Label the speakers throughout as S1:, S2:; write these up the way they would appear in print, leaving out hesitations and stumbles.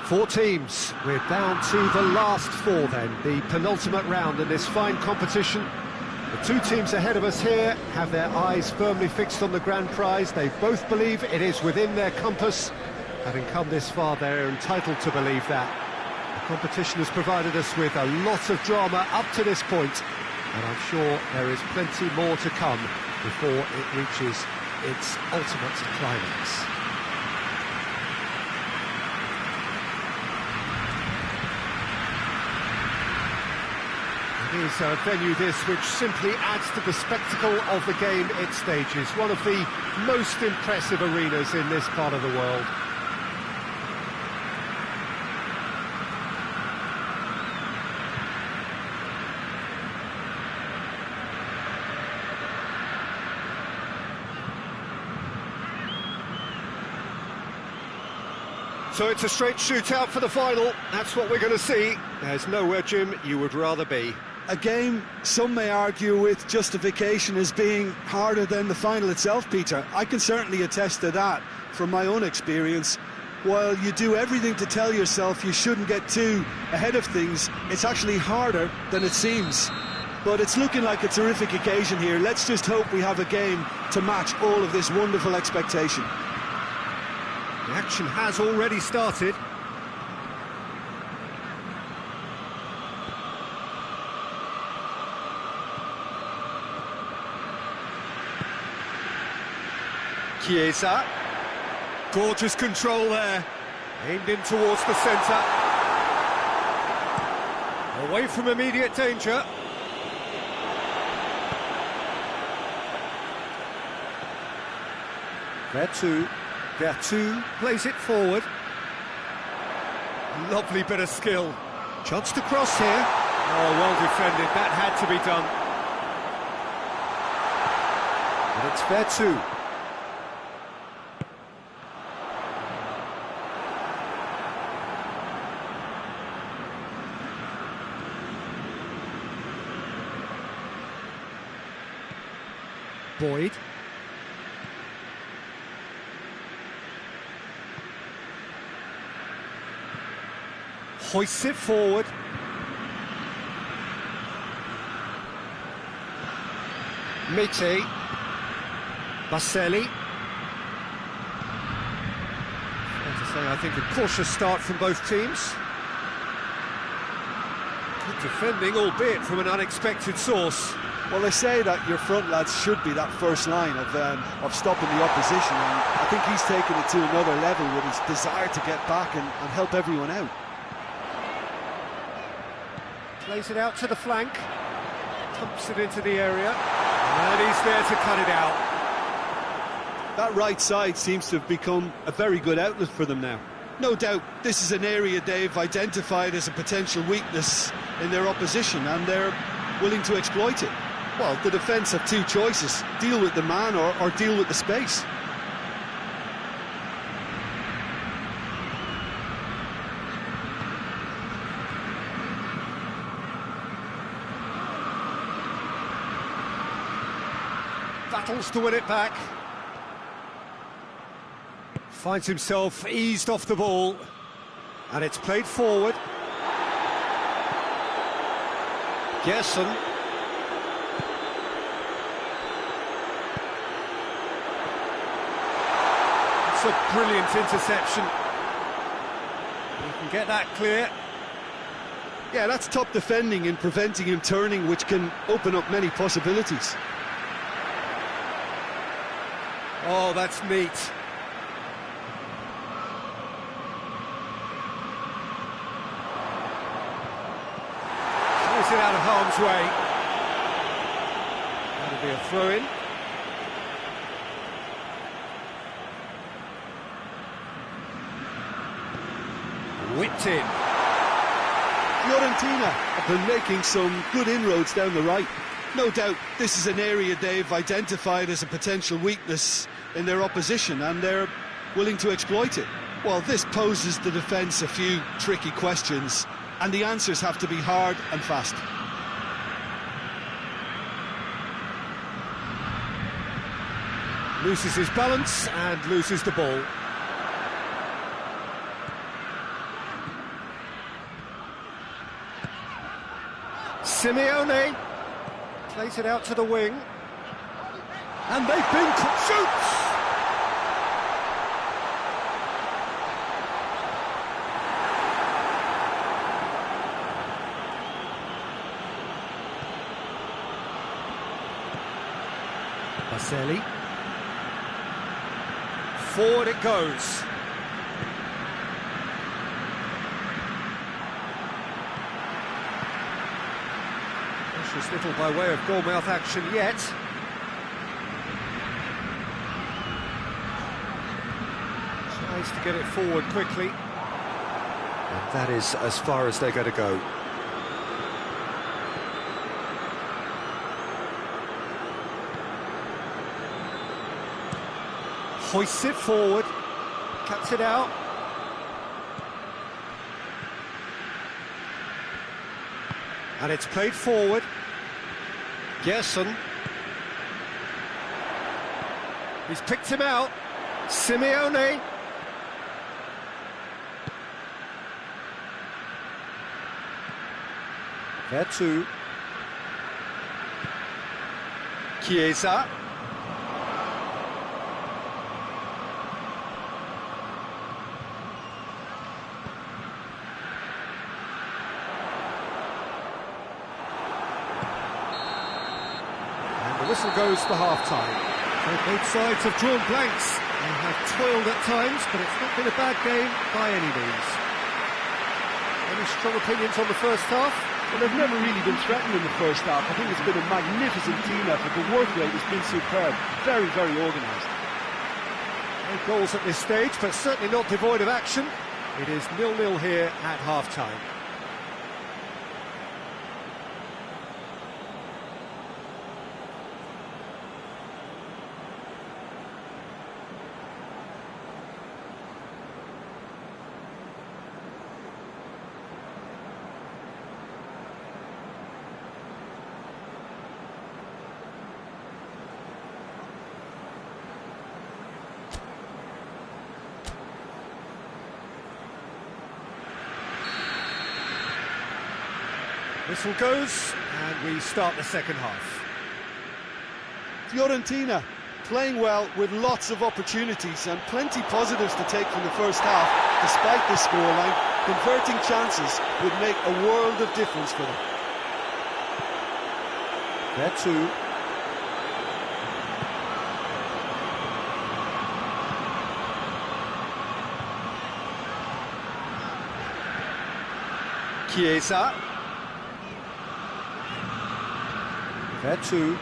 S1: Four teams. We're down to the last four then, the penultimate round in this fine competition. The two teams ahead of us here have their eyes firmly fixed on the grand prize. They both believe it is within their compass. Having come this far, they're entitled to believe that. The competition has provided us with a lot of drama up to this point, and I'm sure there is plenty more to come before it reaches its ultimate climax. It is a venue this which simply adds to the spectacle of the game it stages. One of the most impressive arenas in this part of the world. So it's a straight shootout for the final. That's what we're going to see. There's nowhere, Jim, you would rather be.
S2: A game some may argue with justification as being harder than the final itself, Peter. I can certainly attest to that from my own experience. While you do everything to tell yourself you shouldn't get too ahead of things, it's actually harder than it seems. But it's looking like a terrific occasion here. Let's just hope we have a game to match all of this wonderful expectation.
S1: The action has already started. Chiesa. Gorgeous control there. Aimed in towards the centre. Away from immediate danger. Vertu plays it forward. Lovely bit of skill. Chance to cross here. Oh, well defended. That had to be done. And it's Vertu. Boyd. Hoists it forward. Mite. Baselli. Fair to say, I think a cautious start from both teams. Good defending, albeit from an unexpected source.
S2: Well, they say that your front lads should be that first line of stopping the opposition, and I think he's taken it to another level with his desire to get back and help everyone out.
S1: Plays it out to the flank, pumps it into the area, and he's there to cut it out.
S2: That right side seems to have become a very good outlet for them now. No doubt this is an area they've identified as a potential weakness in their opposition, and they're willing to exploit it. Well, the defence have two choices: deal with the man or deal with the space.
S1: Battles to win it back. Finds himself eased off the ball. And it's played forward. Gerson. It's a brilliant interception. You can get that clear.
S2: Yeah, that's top defending and preventing him turning, which can open up many possibilities.
S1: Oh, that's neat. Clears it out of harm's way. That'll be a throw-in. Whipped in.
S2: Fiorentina have been making some good inroads down the right. No doubt this is an area they've identified as a potential weakness in their opposition, and they're willing to exploit it. Well, this poses the defence a few tricky questions, and the answers have to be hard and fast.
S1: Loses his balance and loses the ball. Simeone plays it out to the wing.
S2: And they've been...
S1: Shoots! Baselli. Forward it goes. Precious little by way of goal-mouth action yet. Tries to get it forward quickly. And that is as far as they're going to go. Hoists it forward, cuts it out. And it's played forward. Gerson. He's picked him out. Simeone. Vertu. Chiesa. The whistle goes for half-time. So both sides have drawn blanks. They have toiled at times, but it's not been a bad game by any means. Any strong opinions on the first half?
S2: Well, they've never really been threatened in the first half. I think it's been a magnificent team effort. The work rate has been superb. Very, very organised.
S1: No goals at this stage, but certainly not devoid of action. It is 0-0 here at half-time. Whistle goes, and we start the second half.
S2: Fiorentina playing well with lots of opportunities and plenty positives to take from the first half. Despite the scoreline, converting chances would make a world of difference for them.
S1: Vertu. Chiesa. Vertu.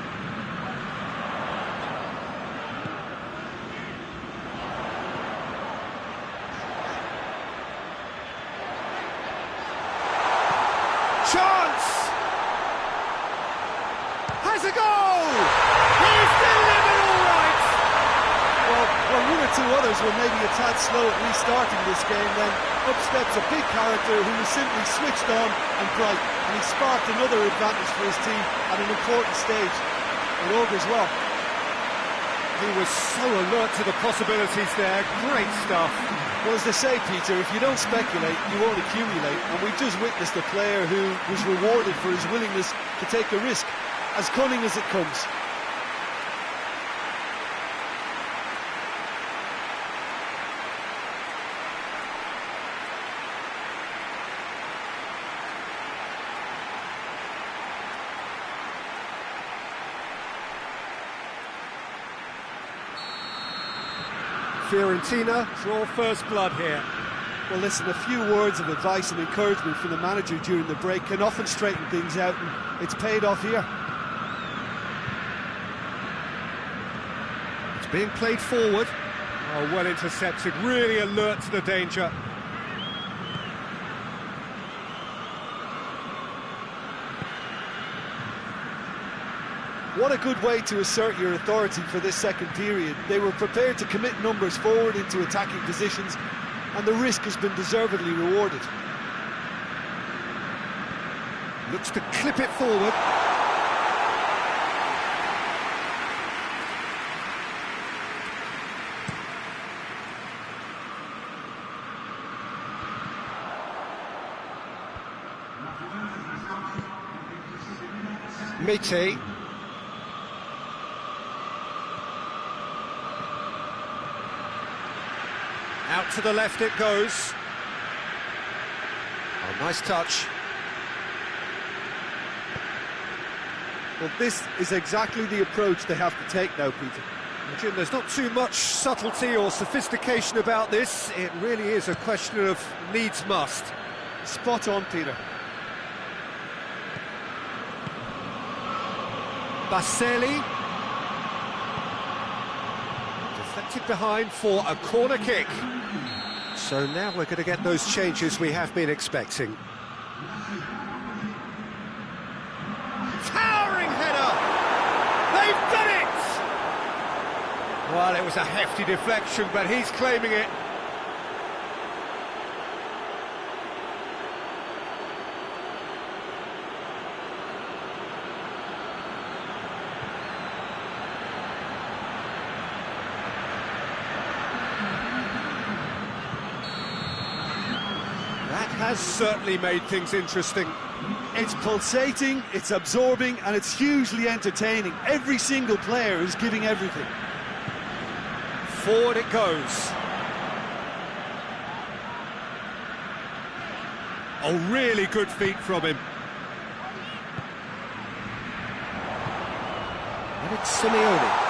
S1: Chance! Has a goal! He's delivered all right!
S2: Well, one or two others were maybe a tad slow at restarting this game, then up steps a big character who was simply switched on and bright, and he sparked another advantage for his team at an important stage. It augurs well.
S1: He was so alert to the possibilities there. Great stuff.
S2: Well, as they say, Peter, if you don't speculate, you won't accumulate. And we've just witnessed a player who was rewarded for his willingness to take a risk, as cunning as it comes.
S1: Fiorentina draw first blood here.
S2: Well, listen, a few words of advice and encouragement from the manager during the break can often straighten things out, and it's paid off here.
S1: It's being played forward. Oh, well intercepted, really alert to the danger.
S2: What a good way to assert your authority for this second period. They were prepared to commit numbers forward into attacking positions, and the risk has been deservedly rewarded.
S1: Looks to clip it forward. Miti. Out to the left it goes. Oh, nice touch.
S2: Well, this is exactly the approach they have to take now, Peter.
S1: Jim, there's not too much subtlety or sophistication about this. It really is a question of needs must.
S2: Spot on, Peter.
S1: Baselli. Deflected behind for a corner kick. So now we're going to get those changes we have been expecting. Towering header! They've done it! Well, it was a hefty deflection, but he's claiming it. That has certainly made things interesting.
S2: It's pulsating, it's absorbing, and it's hugely entertaining. Every single player is giving everything.
S1: Forward it goes. Oh, really good feet from him. And it's Simeone.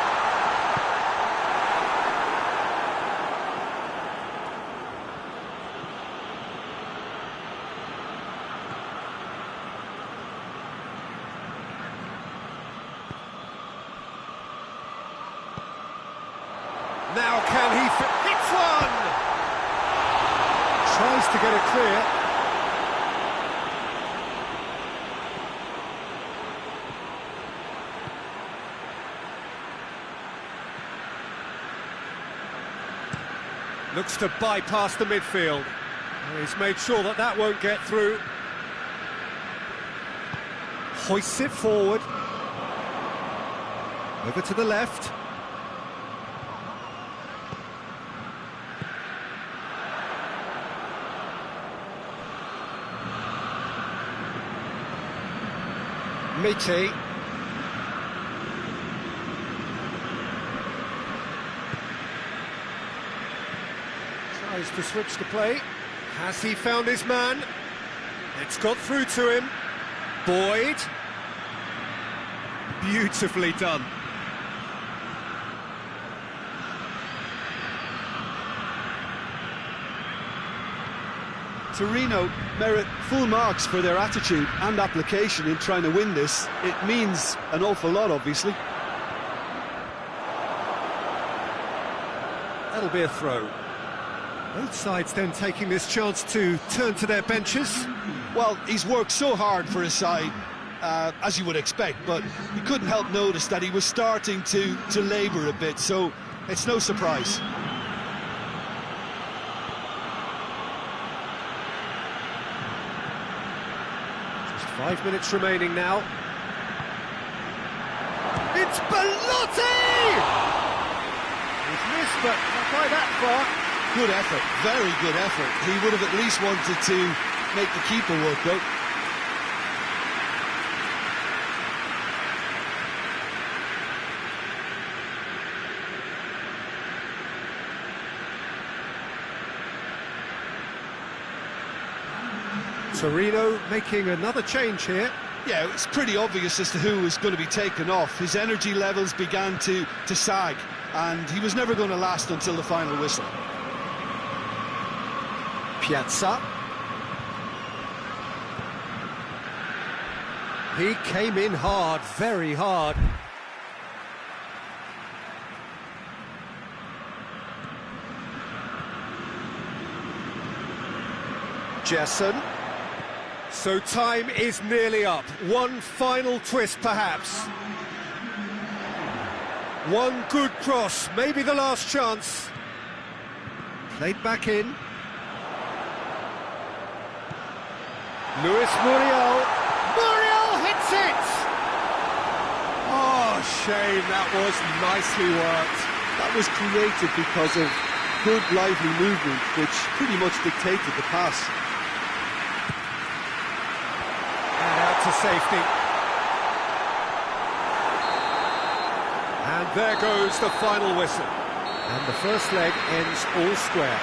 S1: Now can he hits one? Tries to get it clear. Looks to bypass the midfield. He's made sure that that won't get through. Hoists it forward. Over to the left. Miti. Tries to switch the play. Has he found his man? It's got through to him. Boyd. Beautifully done.
S2: Torino merit full marks for their attitude and application in trying to win this. It means an awful lot, obviously.
S1: That'll be a throw. Both sides then taking this chance to turn to their benches.
S2: Well, he's worked so hard for his side, as you would expect, but you couldn't help notice that he was starting to labour a bit, so it's no surprise.
S1: Just 5 minutes remaining now. It's Belotti! He's missed, but not by that far.
S2: Good effort, very good effort. He would have at least wanted to make the keeper work, though.
S1: Torino making another change here.
S2: Yeah, it's pretty obvious as to who was going to be taken off. His energy levels began to sag, and he was never going to last until the final whistle.
S1: Piazza. He came in hard, very hard. Jesson. So time is nearly up. One final twist, perhaps. One good cross, maybe the last chance. Played back in. Luis Muriel. Muriel hits it! Oh, shame, that was nicely worked.
S2: That was created because of good, lively movement, which pretty much dictated the pass.
S1: And out to safety. there goes the final whistle. And the first leg ends all square.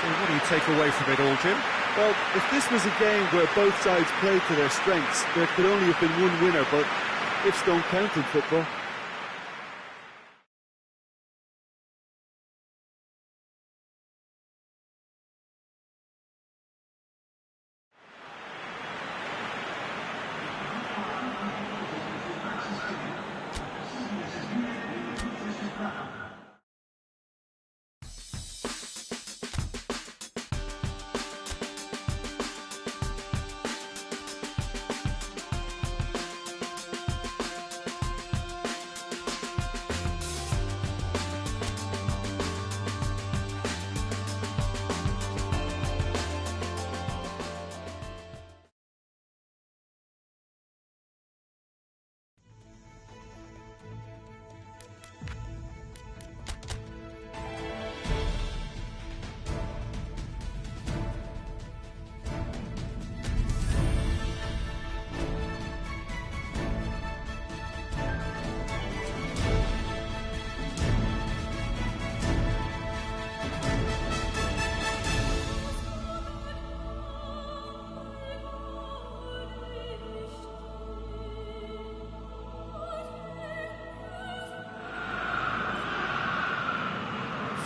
S1: So what do you take away from it all, Jim?
S2: Well, if this was a game where both sides played to their strengths, there could only have been one winner, but ifs don't count in football.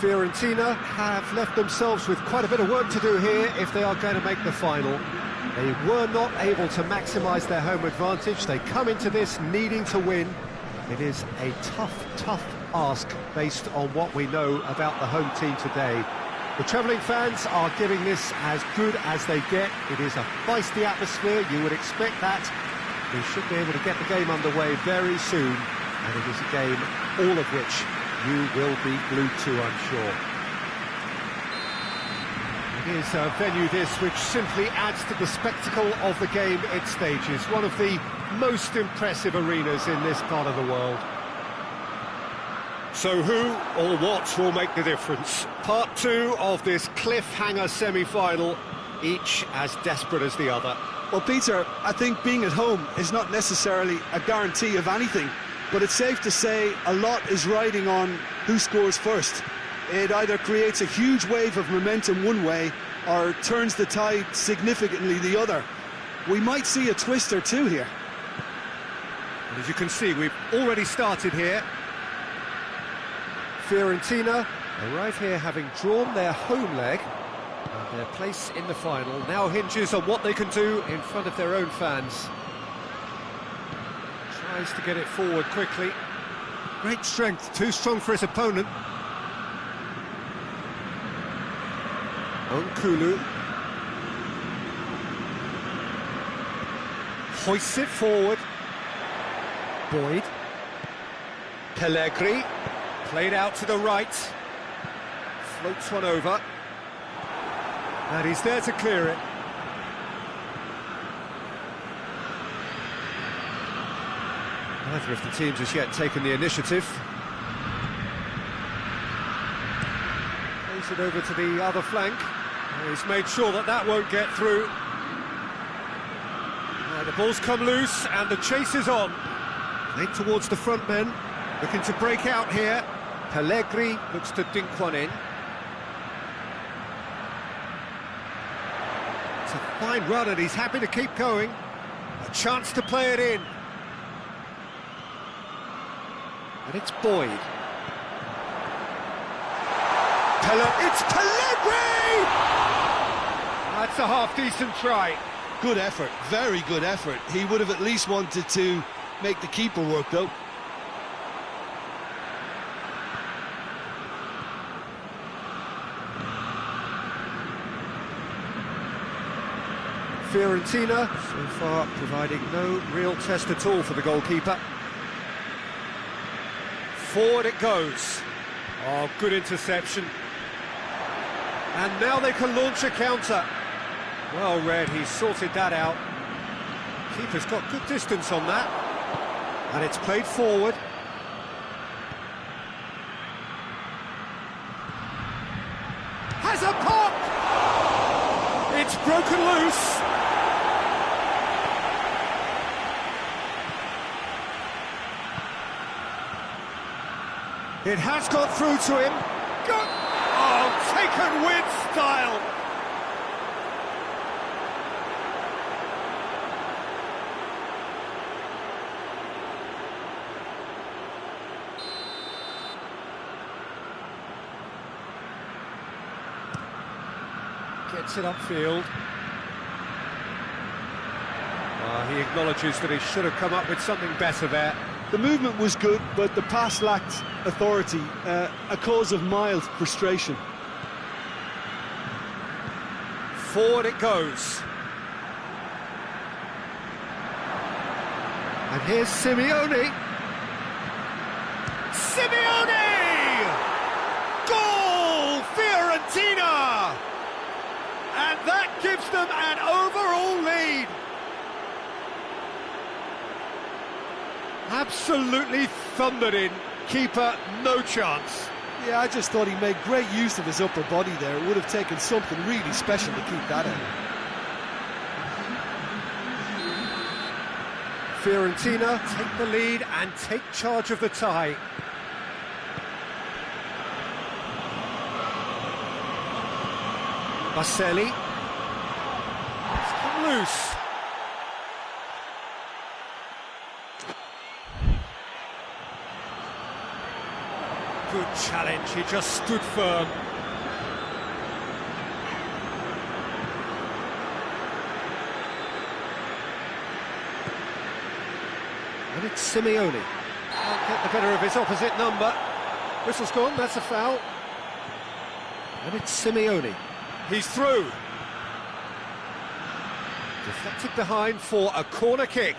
S1: Fiorentina have left themselves with quite a bit of work to do here if they are going to make the final. They were not able to maximise their home advantage. They come into this needing to win. It is a tough ask based on what we know about the home team today. The travelling fans are giving this as good as they get. It is a feisty atmosphere, you would expect that. We should be able to get the game underway very soon, and it is a game all of which you will be glued to, I'm sure. It is a venue this which simply adds to the spectacle of the game it stages. One of the most impressive arenas in this part of the world. So who or what will make the difference? Part two of this cliffhanger semi-final, each as desperate as the other.
S2: Well, Peter, I think being at home is not necessarily a guarantee of anything. But it's safe to say a lot is riding on who scores first. It either creates a huge wave of momentum one way or turns the tide significantly the other. We might see a twist or two here.
S1: And as you can see, we've already started here. Fiorentina arrive here having drawn their home leg, and their place in the final now hinges on what they can do in front of their own fans. Tries to get it forward quickly. Great strength, too strong for his opponent. Onkulu hoists it forward. Boyd. Pellegrini, played out to the right. Floats one over. And he's there to clear it. Neither of the teams has yet taken the initiative. Plays it over to the other flank. He's made sure that that won't get through. The ball's come loose and the chase is on. Played towards the front men, looking to break out here. Pellegrini looks to dink one in. It's a fine run and he's happy to keep going. A chance to play it in. And it's Boyd. It's Pellegrini! That's a half-decent try.
S2: Good effort, very good effort. He would have at least wanted to make the keeper work, though.
S1: Fiorentina, so far, providing no real test at all for the goalkeeper. Forward it goes. Oh, good interception. And now they can launch a counter. Well read, he sorted that out. Keeper's got good distance on that. And it's played forward. Has a pop! It's broken loose. It has got through to him. Oh, taken with style. Gets it upfield. He acknowledges that he should have come up with something better there.
S2: The movement was good, but the pass lacked authority, a cause of mild frustration.
S1: Forward it goes. And here's Simeone. Simeone! Goal! Fiorentina! And that gives them an overall lead. Absolutely thundered in. Keeper, no chance.
S2: Yeah, I just thought he made great use of his upper body there. It would have taken something really special to keep that out.
S1: Fiorentina take the lead and take charge of the tie. Baselli. It's come loose. Good challenge, he just stood firm. And it's Simeone. Can't get the better of his opposite number. Whistle's gone, that's a foul. And it's Simeone. He's through. Deflected behind for a corner kick.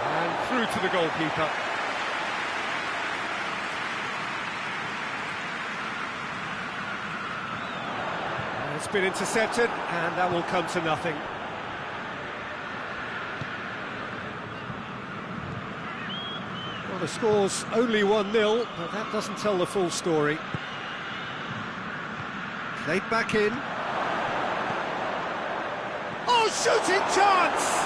S1: And through to the goalkeeper. It's been intercepted, and that will come to nothing. Well, the score's only 1-0, but that doesn't tell the full story. Played back in. Oh, shooting chance!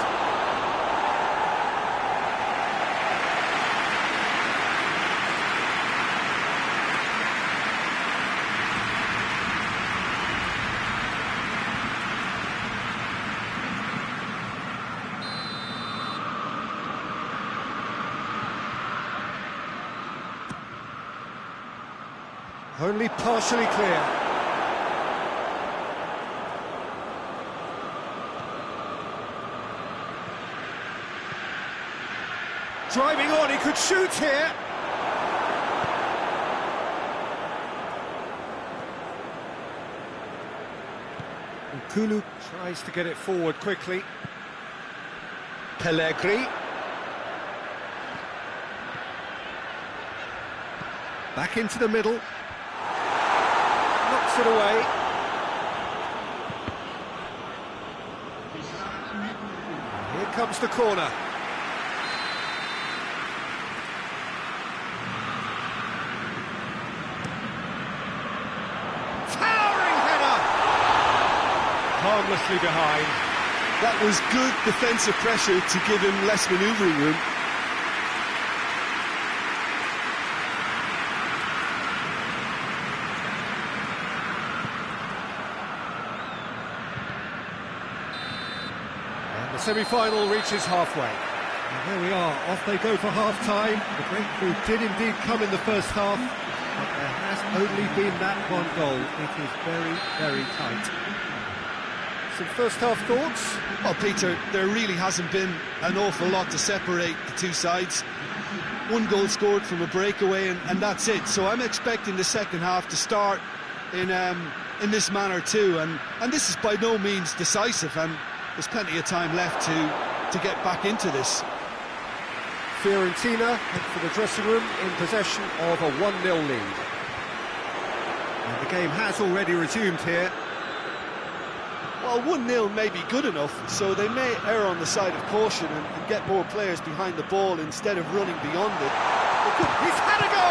S1: Only partially clear. Driving on, he could shoot here. Kulu tries to get it forward quickly. Pellegrini. Back into the middle. Knocks it away. Here comes the corner. Towering header! Harmlessly behind.
S2: That was good defensive pressure to give him less manoeuvring room.
S1: The semi-final reaches halfway. And there we are, off they go for half-time. The breakthrough did indeed come in the first half, but there has only been that one goal. It is very, very tight. Some first-half thoughts?
S2: Well, Peter, there really hasn't been an awful lot to separate the two sides. One goal scored from a breakaway, and that's it. So I'm expecting the second half to start in this manner too. And this is by no means decisive, and there's plenty of time left to get back into this.
S1: Fiorentina head for the dressing room in possession of a 1-0 lead. And the game has already resumed here.
S2: Well, 1-0 may be good enough, so they may err on the side of caution and get more players behind the ball instead of running beyond it.
S1: He's had a goal!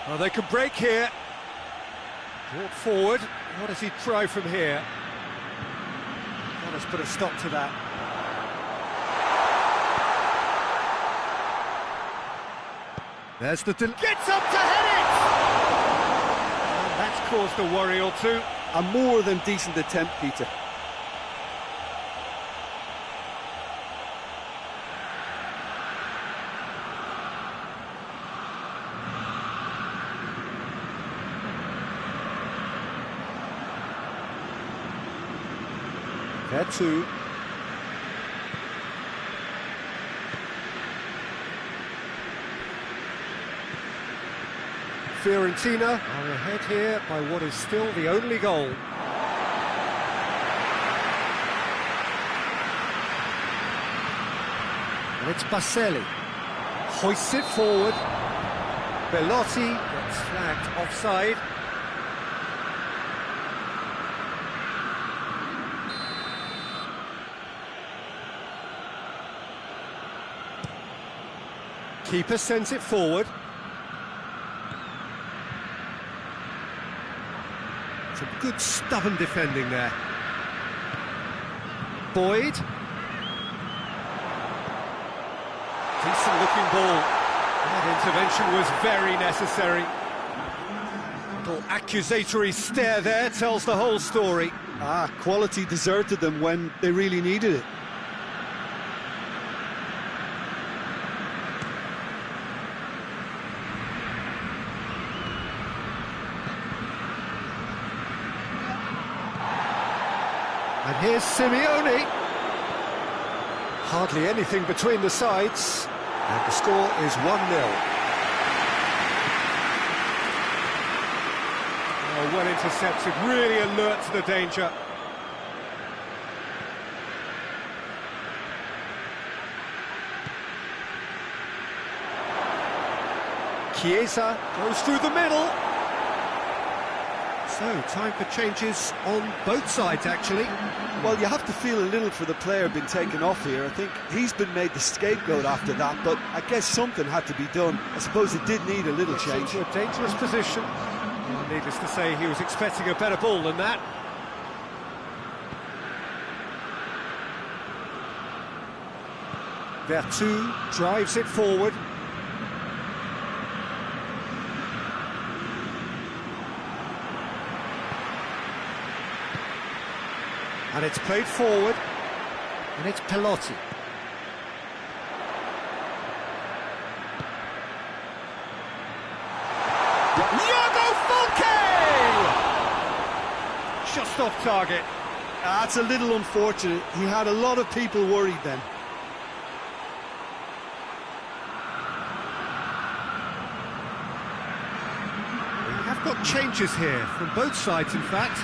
S1: Well, they can break here. Brought forward. What does he try from here? Well, let's put a stop to that. There's the... Gets up to head it! And that's caused a worry or two.
S2: A more than decent attempt, Peter.
S1: There too. Fiorentina are ahead here by what is still the only goal. And it's Baselli. Hoists it forward. Belotti gets flagged offside. Keeper sends it forward. Some good stubborn defending there. Boyd. Decent looking ball. That intervention was very necessary. Little accusatory stare there tells the whole story.
S2: Quality deserted them when they really needed it.
S1: And here's Simeone. Hardly anything between the sides. And the score is 1-0. Oh, well intercepted, really alert to the danger. Chiesa goes through the middle. So, time for changes on both sides, actually.
S2: Well, you have to feel a little for the player being taken off here. I think he's been made the scapegoat after that, but I guess something had to be done. I suppose it did need a little change.
S1: Into a dangerous position. Well, needless to say, he was expecting a better ball than that. Vertu drives it forward. And it's played forward, and it's Belotti. Iago Falque! Just off target.
S2: That's a little unfortunate. He had a lot of people worried then.
S1: We have got changes here from both sides, in fact.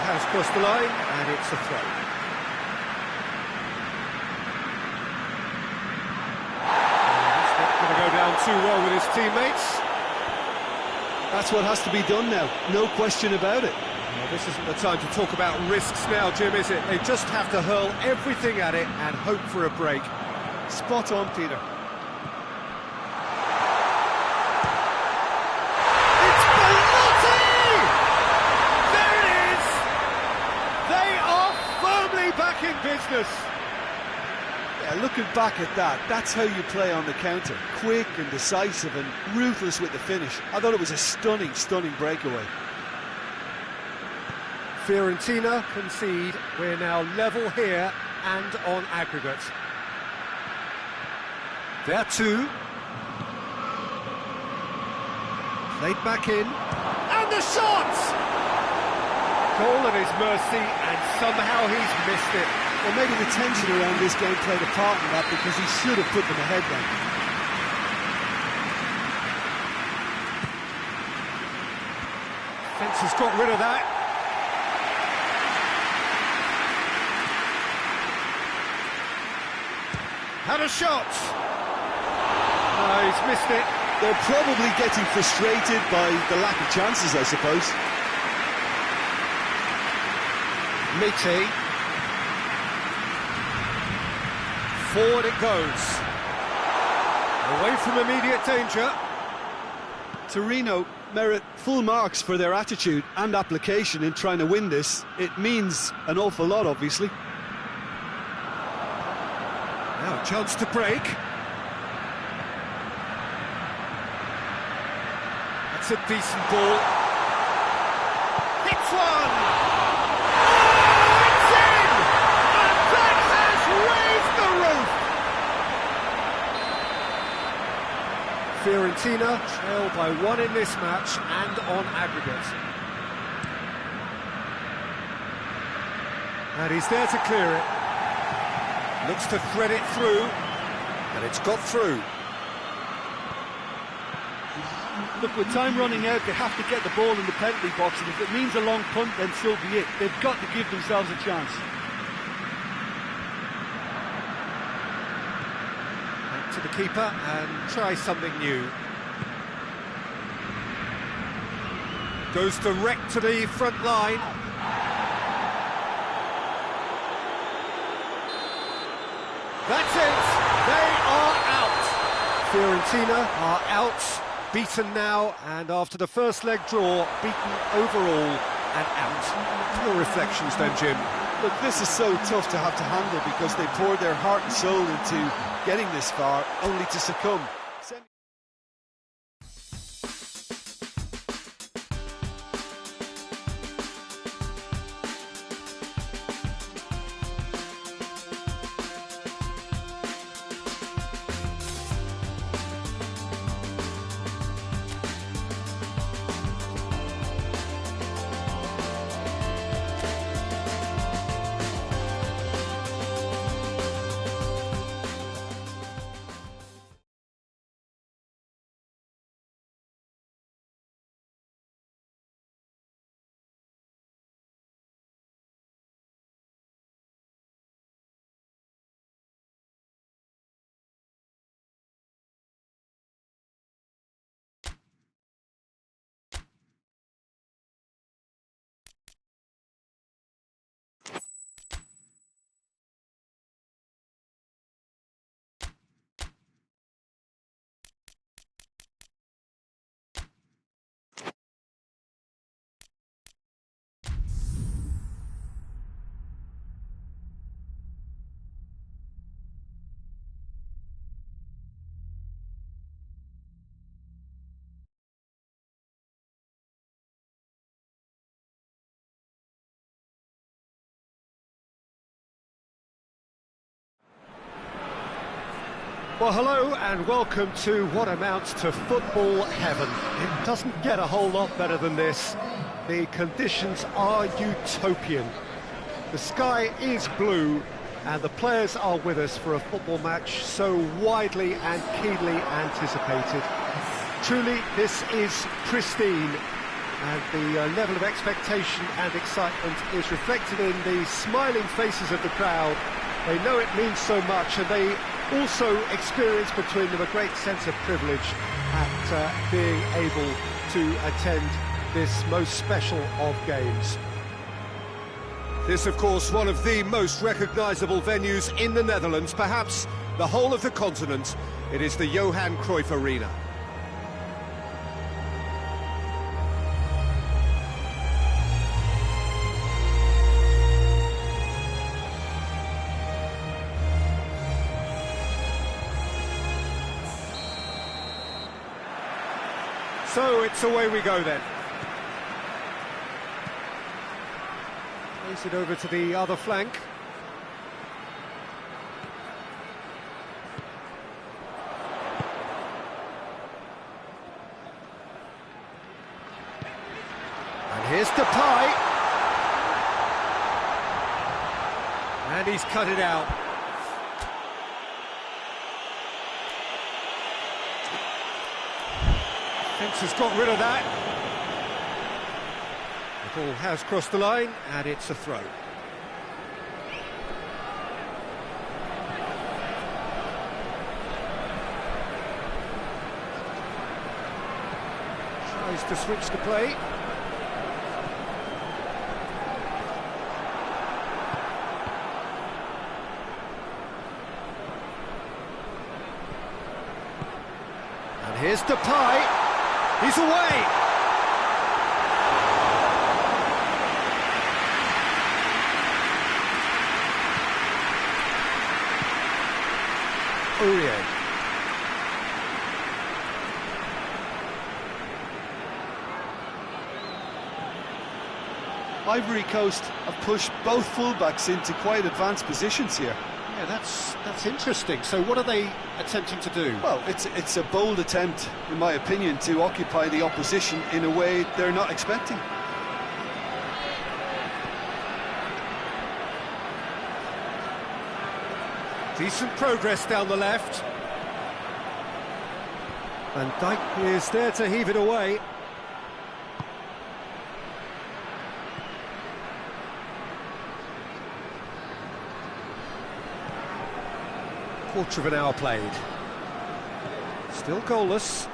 S1: Has crossed the line, and it's a throw. He's not going to go down too well with his teammates.
S2: That's what has to be done now, no question about it.
S1: Well, this isn't the time to talk about risks now, Jim, is it? They just have to hurl everything at it and hope for a break.
S2: Spot on, Peter.
S1: Back in business.
S2: Yeah, looking back at that, that's how you play on the counter. Quick and decisive and ruthless with the finish. I thought it was a stunning, stunning breakaway.
S1: Fiorentina concede. We're now level here and on aggregate. Vertu. Played back in. And the shot! Goal at his mercy, and somehow he's missed it.
S2: Well, maybe the tension around this game played a part in that, because he should have put them ahead then.
S1: Fence has got rid of that. Had a shot. No, he's missed it.
S2: They're probably getting frustrated by the lack of chances, I suppose.
S1: Miti. Forward it goes. Away from immediate danger.
S2: Torino merit full marks for their attitude and application in trying to win this. It means an awful lot, obviously.
S1: Now a chance to break. That's a decent ball. Hits one! Oh, it's in! And that has raised the roof! Fiorentina trail by 1 in this match and on aggregate. And he's there to clear it. Looks to thread it through, and it's got through.
S2: Look, with time running out, they have to get the ball in the penalty box, and if it means a long punt, then so be it. They've got to give themselves a chance.
S1: Back to the keeper and try something new. Goes direct to the front line. That's it! They are out! Fiorentina are out, beaten now, and after the first leg draw, beaten overall and out. Your reflections then, Jim?
S2: Look, this is so tough to have to handle because they poured their heart and soul into getting this far, only to succumb.
S1: Well, hello and welcome to what amounts to football heaven. It doesn't get a whole lot better than this. The conditions are utopian. The sky is blue and the players are with us for a football match so widely and keenly anticipated. Truly, this is pristine, and the level of expectation and excitement is reflected in the smiling faces of the crowd. They know it means so much, and they also experience between them a great sense of privilege at being able to attend this most special of games. This, of course, one of the most recognisable venues in the Netherlands, perhaps the whole of the continent. It is the Johan Cruyff Arena. So it's away we go then. Place it over to the other flank. And here's Depay. And he's cut it out. Fence has got rid of that. The ball has crossed the line, and it's a throw. Tries to switch the play. And here's Depay. He's away. Aurier.
S2: Ivory Coast have pushed both fullbacks into quite advanced positions here.
S1: Yeah, that's interesting. So what are they attempting to do?
S2: Well, it's a bold attempt, in my opinion, to occupy the opposition in a way they're not expecting.
S1: Decent progress down the left. Van Dijk is there to heave it away. Quarter of an hour played. Still goalless.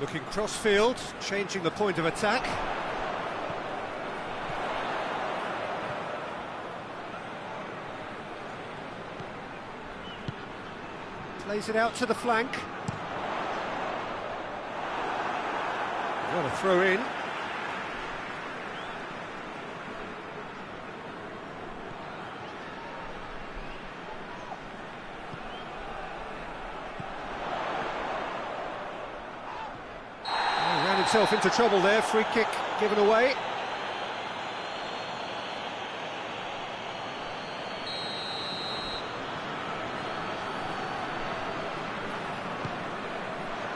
S1: Looking cross-field, changing the point of attack. Plays it out to the flank. Got a throw in. Ran himself into trouble there, free kick given away.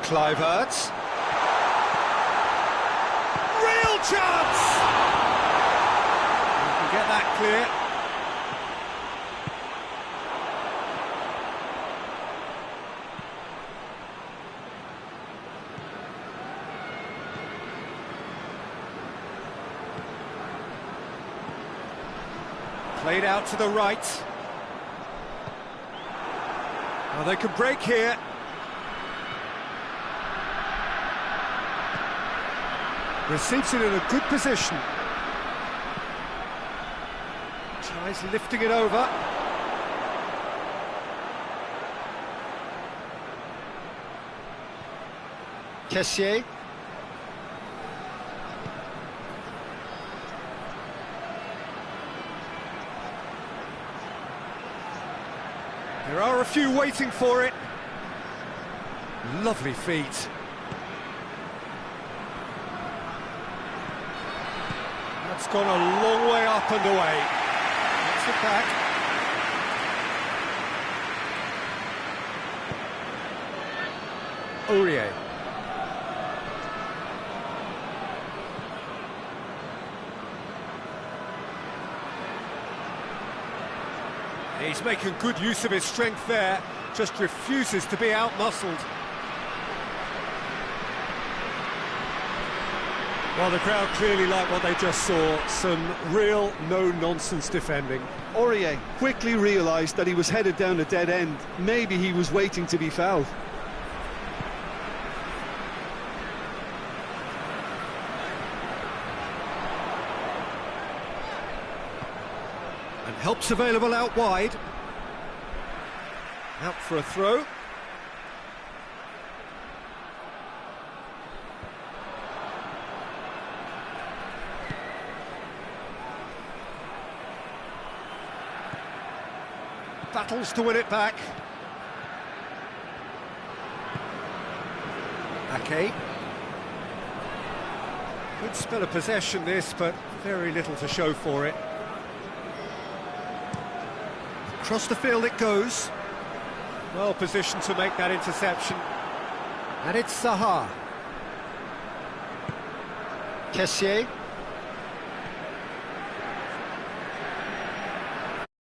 S1: Kluivert. Real chance! You can get that clear. Played out to the right. Now they can break here. Receives it in a good position. Tries lifting it over. Kessié. There are a few waiting for it. Lovely feet. That's gone a long way up and away. That's it back. Aurier. He's making good use of his strength there, just refuses to be out-muscled. Well, the crowd clearly like what they just saw, some real no-nonsense defending.
S2: Aurier quickly realised that he was headed down a dead end. Maybe he was waiting to be fouled.
S1: And help's available out wide. Out for a throw. Battles to win it back. Ake. Good spell of possession this, but very little to show for it. Across the field it goes. Well positioned to make that interception. And it's Zaha. Kessié.